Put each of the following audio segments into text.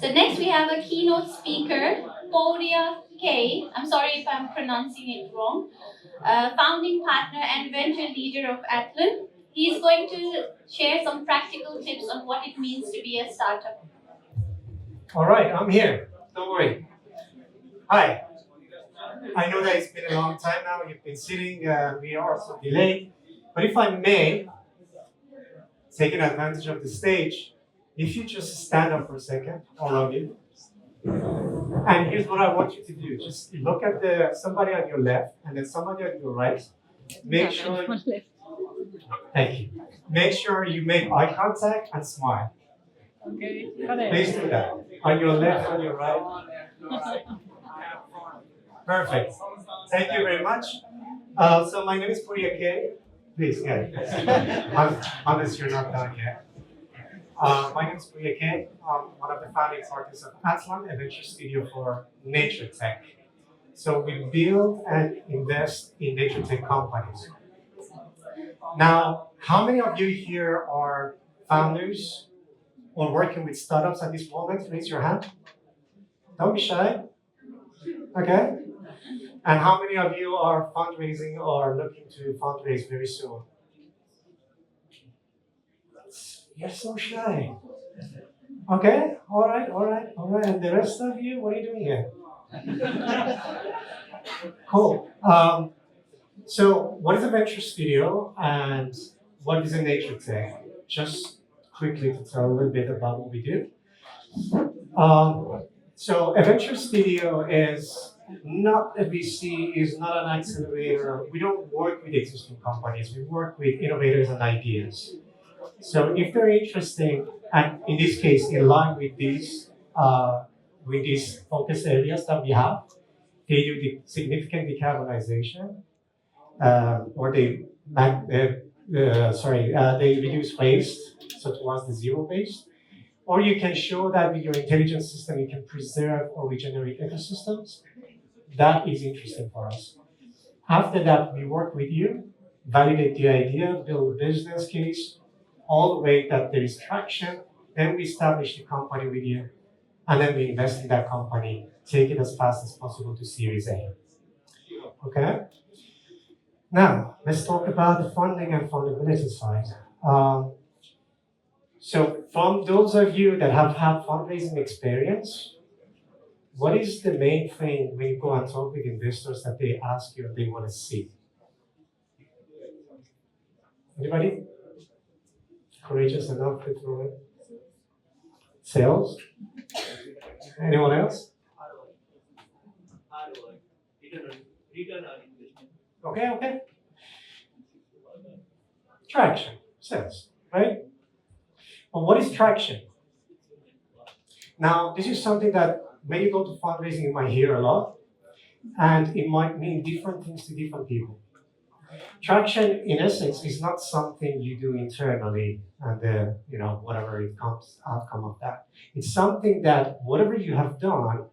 So next we have a keynote speaker, Pouria Kay. I'm sorry if I'm pronouncing it wrong. Founding partner and venture leader of Atlan. He's going to share some practical tips on what it means to be a startup. All right, I'm here. Don't worry. Hi. I know that it's been a long time now. You've been sitting. We are also delayed. But if I may, taking advantage of the stage, if you just stand up for a second, all of you. And here's what I want you to do. Just look at somebody on your left and then somebody on your right. Make sure. Thank you. Make sure you make eye contact and smile. Okay. Please do that. On your left, on your right. Perfect. Thank you very much. So my name is Pouria Kay. Please, yeah. Unless you're not done yet. My name is Pouria Kay. I'm one of the founding partners of Atlan, a venture studio for nature tech. So we build and invest in nature tech companies. Now, how many of you here are founders or working with startups at this moment? Raise your hand. Don't be shy. Okay. And how many of you are fundraising or looking to fundraise very soon? You're so shy. Okay, all right. And the rest of you, what are you doing here? Cool. So what is a venture studio and what is a nature tech? Just quickly to tell a little bit about what we do. So a venture studio is not a VC, is not an accelerator. We don't work with existing companies. We work with innovators and ideas. So if they're interesting, and in this case, in line with these focus areas that we have, they do the significant decarbonization, or they reduce waste, so towards the zero waste. Or you can show that with your intelligence system, you can preserve or regenerate ecosystems. That is interesting for us. After that, we work with you, validate the idea, build a business case, all the way that there is traction. Then we establish the company with you, and then we invest in that company, take it as fast as possible to Series A. Okay? Now, let's talk about the funding and fundability side. So from those of you that have had fundraising experience, what is the main thing when you go and talk with investors that they ask you and they want to see? Anybody? Courageous enough to throw it? Sales? Anyone else? Okay. Traction, sales, right? But what is traction? Now, this is something that when you go to fundraising, you might hear a lot, and it might mean different things to different people. Traction, in essence, is not something you do internally and then, whatever it comes outcome of that. It's something that whatever you have done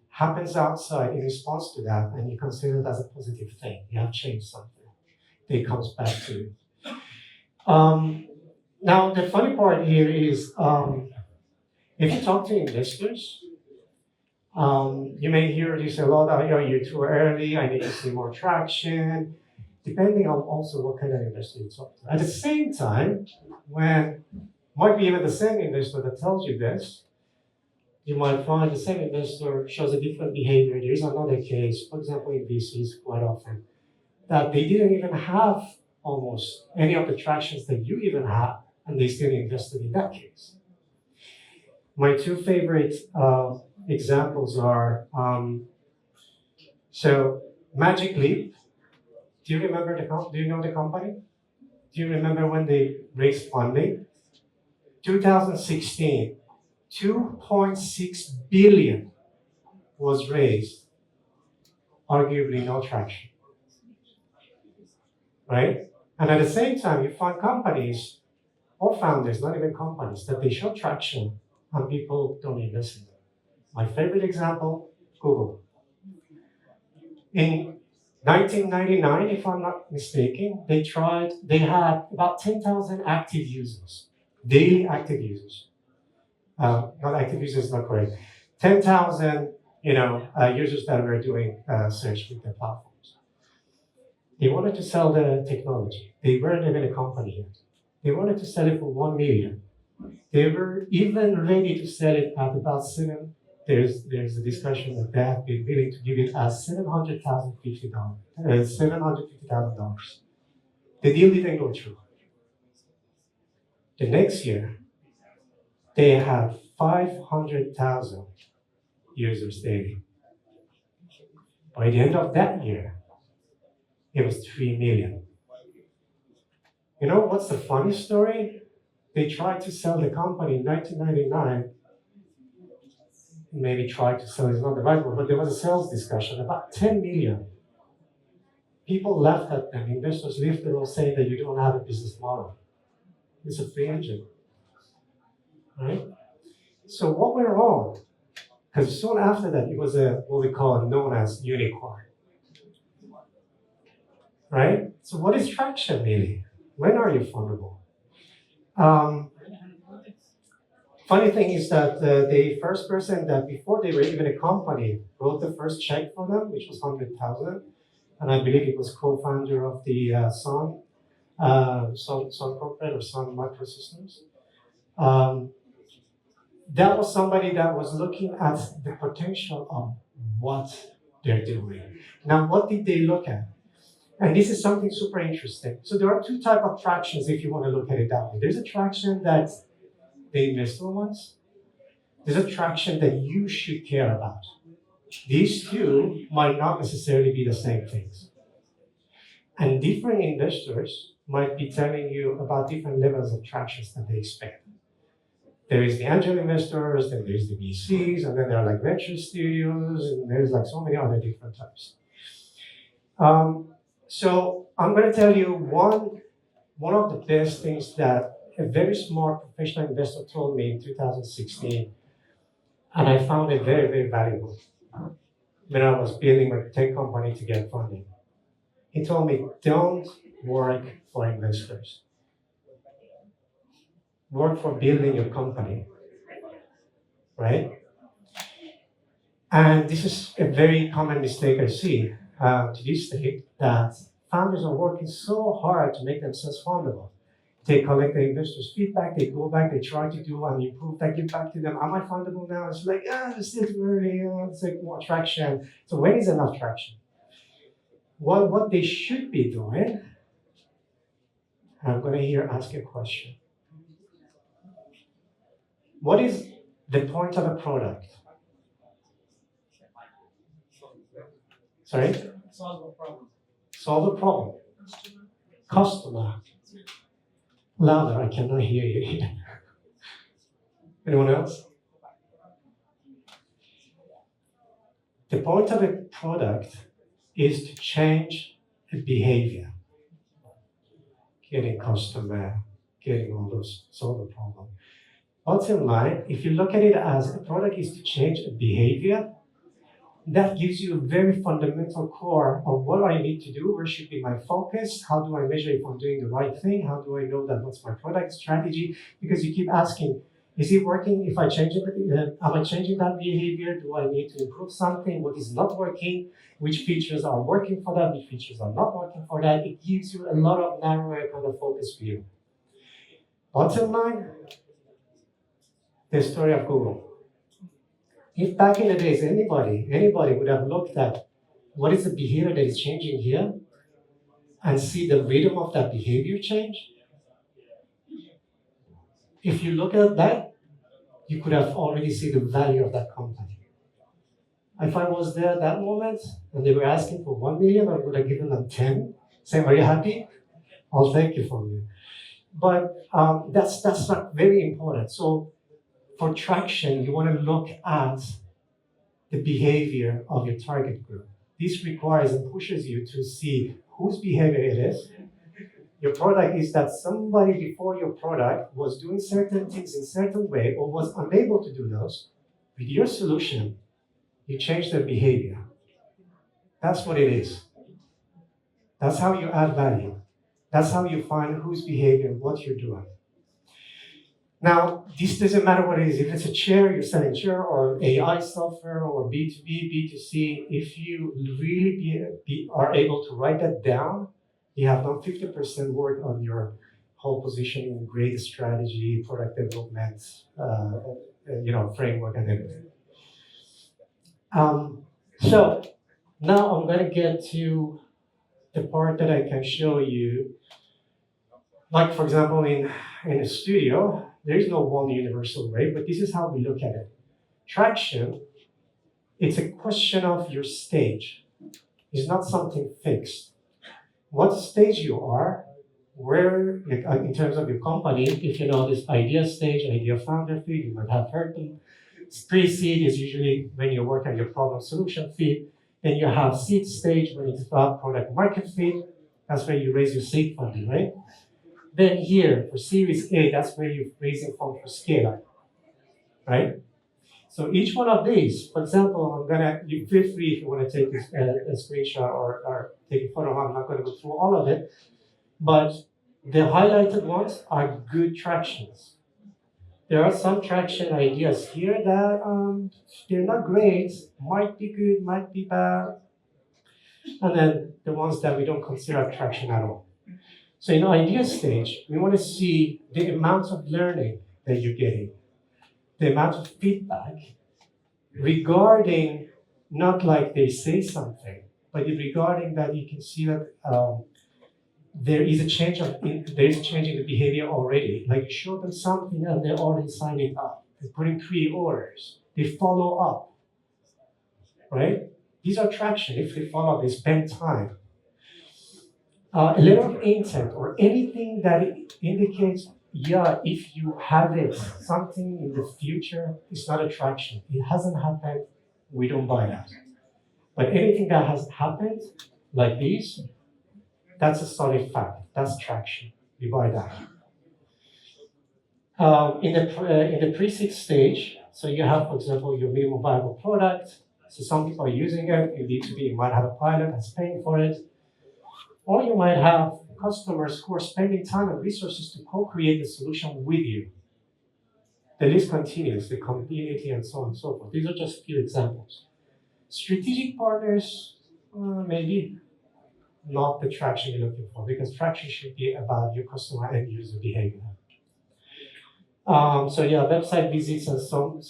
happens outside in response to that, and you consider it as a positive thing. You have changed something. It comes back to you. Now, the funny part here is if you talk to investors, you may hear this a lot, you're too early, I need to see more traction, depending on also what kind of investor you talk to. At the same time, when might be even the same investor that tells you this, you might find the same investor shows a different behavior. There is another case, for example, in VCs quite often, that they didn't even have almost any of the tractions that you even have, and they still invested in that case. My two favorite examples are, so Magic Leap. Do you remember do you know the company? Do you remember when they raised funding? 2016, 2.6 billion was raised, arguably no traction, right? And at the same time, you find companies or founders, not even companies, that they show traction and people don't invest in them. My favorite example, Google. In 1999, if I'm not mistaken, they had about 10,000 active users, daily active users. not active users is not correct. 10,000, users that were doing search with their platforms. They wanted to sell the technology. They weren't even a company yet. They wanted to sell it for 1 million. They were even ready to sell it at about seven. There's a discussion that they have been willing to give it as $750,000. The deal didn't go through. The next year, they had 500,000 users daily. By the end of that year, it was 3 million. You know what's the funny story? They tried to sell the company in 1999. Maybe tried to sell is not the right word, but there was a sales discussion about 10 million. People laughed at them. Investors left them all saying that you don't have a business model. It's a free engine, right? So what went wrong? Because soon after that, it was what we call known as unicorn, right? So what is traction really? When are you fundable? Funny thing is that the first person that before they were even a company wrote the first check for them, which was 100,000, and I believe it was co-founder of the Sun Corporate or Sun Microsystems. That was somebody that was looking at the potential of what they're doing. Now, what did they look at? And this is something super interesting. So there are two types of tractions if you want to look at it that way. There's a traction that the investor wants. There's a traction that you should care about. These two might not necessarily be the same things. And different investors might be telling you about different levels of tractions that they expect. There is the angel investors, then there's the VCs, and then there are like venture studios, and there's like so many other different types. So I'm going to tell you one of the best things that a very smart professional investor told me in 2016, and I found it very, very valuable when I was building my tech company to get funding. He told me, don't work for investors. Work for building your company, right? And this is a very common mistake I see to this day, that founders are working so hard to make themselves fundable. They collect the investors' feedback, they go back, they try to do and improve, they give back to them. Am I fundable now? It's like, it's still too early, let's take more traction. So when is enough traction? Well, what they should be doing, I'm going to here ask a question. What is the point of a product? Sorry? Solve a problem. Solve a problem. Customer. Louder, I cannot hear you here. Anyone else? The point of a product is to change a behavior. Getting customer, getting all those, solve the problem. Bottom line, if you look at it as a product is to change a behavior, that gives you a very fundamental core of what I need to do, where should be my focus, how do I measure if I'm doing the right thing, how do I know that what's my product strategy, because you keep asking, is it working if I change it, am I changing that behavior, do I need to improve something, what is not working, which features are working for that, which features are not working for that. It gives you a lot of narrower kind of focus view. Bottom line, the story of Google. If back in the days anybody would have looked at what is the behavior that is changing here and see the rhythm of that behavior change, if you look at that, you could have already seen the value of that company. If I was there at that moment and they were asking for 1 million, I would have given them 10, saying, are you happy? I'll take it from you. But that's not very important. So for traction, you want to look at the behavior of your target group. This requires and pushes you to see whose behavior it is. Your product is that somebody before your product was doing certain things in a certain way or was unable to do those. With your solution, you change their behavior. That's what it is. That's how you add value. That's how you find whose behavior, what you're doing. Now, this doesn't matter what it is. If it's a chair, you're selling chair, or AI software, or B2B, B2C, if you really are able to write that down, you have done 50% work on your whole positioning, great strategy, product development, framework and everything. So now I'm gonna get to the part that I can show you. Like for example, in a studio, there is no one universal way, but this is how we look at it. Traction, it's a question of your stage. It's not something fixed. What stage you are, where, like, in terms of your company, if you know this idea stage, idea founder feed, you might have heard them. Pre-seed is usually when you work on your problem solution feed. Then you have seed stage when it's about product market fit. That's where you raise your seed funding, right? Then here for Series A, that's where you're raising funds for scale up, right? So each one of these, for example, you feel free if you want to take a screenshot or take a photo. I'm not going to go through all of it, but the highlighted ones are good tractions. There are some traction ideas here that they're not great, might be good, might be bad, and then the ones that we don't consider traction at all. So in idea stage, we want to see the amount of learning that you're getting, the amount of feedback regarding not like they say something, but regarding that you can see that there is a change in the behavior already. Like you show them something and they're already signing up. They're putting pre-orders. They follow up, right? These are traction. If they follow, they spend time. A letter of intent or anything that indicates, yeah, if you have it, something in the future is not attraction. It hasn't happened, we don't buy that. But anything that has happened, like this, that's a solid fact. That's traction. We buy that. In the pre-seed stage, so you have, for example, your minimum viable product. So some people are using it. In B2B, you might have a pilot that's paying for it. Or you might have customers who are spending time and resources to co-create the solution with you. The list continues, the community and so on and so forth. These are just a few examples. Strategic partners, maybe not the traction you're looking for, because traction should be about your customer and user behavior. So yeah, website visits and so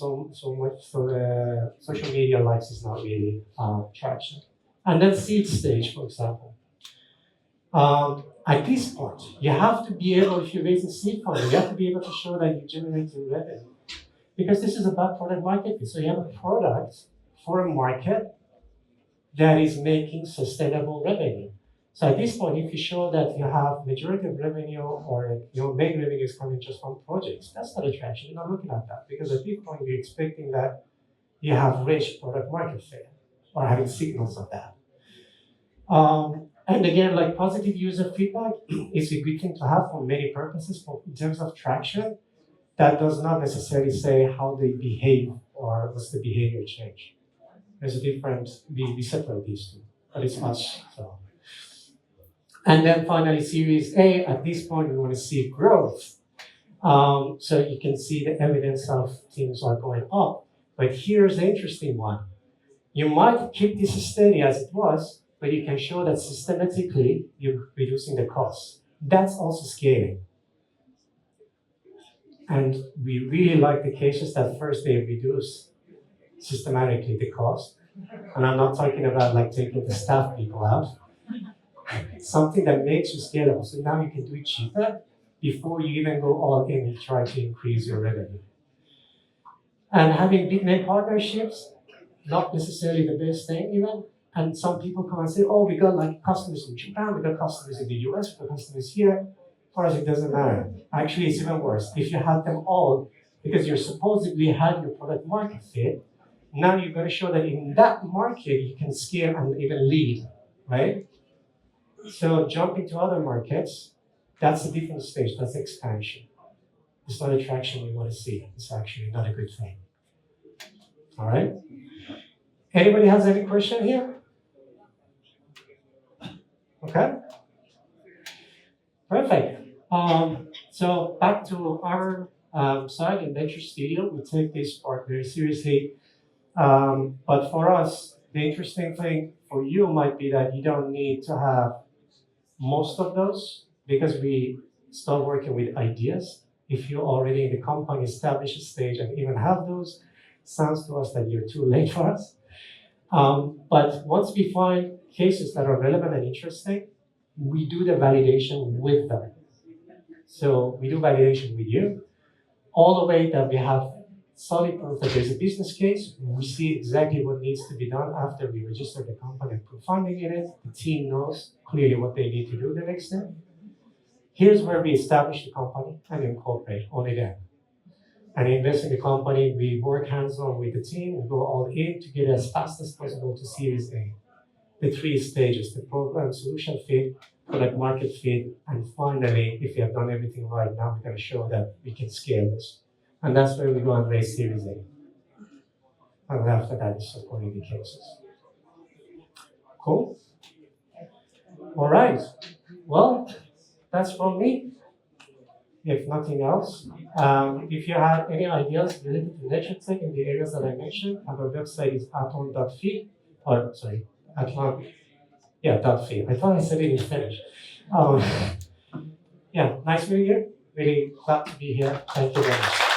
much. So the social media likes is not really traction. And then seed stage, for example. At this point, you have to be able, if you raise a seed fund, you have to be able to show that you generate revenue. Because this is about product market fit. So you have a product for a market that is making sustainable revenue. So at this point, if you show that you have majority of revenue or your main revenue is coming just from projects, that's not attraction. You're not looking at that because at this point you're expecting that you have reached product market fit or having signals of that. And again, like positive user feedback is a good thing to have for many purposes. But in terms of traction, that does not necessarily say how they behave or what's the behavior change. There's a difference. We separate these two, but it's us. So. And then finally, Series A. At this point, we want to see growth. So you can see the evidence of teams are going up. But here's the interesting one. You might keep this steady as it was, but you can show that systematically you're reducing the cost. That's also scaling. And we really like the cases that first they reduce systematically the cost. And I'm not talking about like taking the staff people out. Something that makes you scalable. So now you can do it cheaper before you even go all in and try to increase your revenue. And having big name partnerships, not necessarily the best thing even. And some people come and say, oh, we got like customers in Japan, we got customers in the US, we got customers here. For us, it doesn't matter. Actually, it's even worse. If you had them all, because you supposedly had your product market fit, now you're going to show that in that market, you can scale and even lead, right? So jumping to other markets, that's a different stage, that's expansion. It's not attraction you want to see. It's actually not a good thing. All right? Anybody has any question here? Okay? Perfect. So back to our side in Venture Studio, we take this part very seriously. But for us, the interesting thing for you might be that you don't need to have most of those because we start working with ideas. If you're already in the company established stage and even have those, sounds to us that you're too late for us. But once we find cases that are relevant and interesting, we do the validation with them. So we do validation with you, all the way that we have solid proof that there's a business case. We see exactly what needs to be done after we register the company and put funding in it. The team knows clearly what they need to do the next step. Here's where we establish the company and incorporate only then. And invest in the company, we work hands-on with the team and go all in to get as fast as possible to Series A. The 3 stages, the program, solution fit, product market fit, and finally, if we have done everything right, now we're going to show that we can scale this. And that's where we go and raise Series A. And after that is supporting the cases. Cool? All right. Well, that's from me. If nothing else, if you have any ideas related to nature tech in the areas that I mentioned, our website is atlan.fi, or sorry, Atlan, yeah, .fi. I thought I said it in Spanish. Yeah, nice meeting you. Really glad to be here. Thank you very much.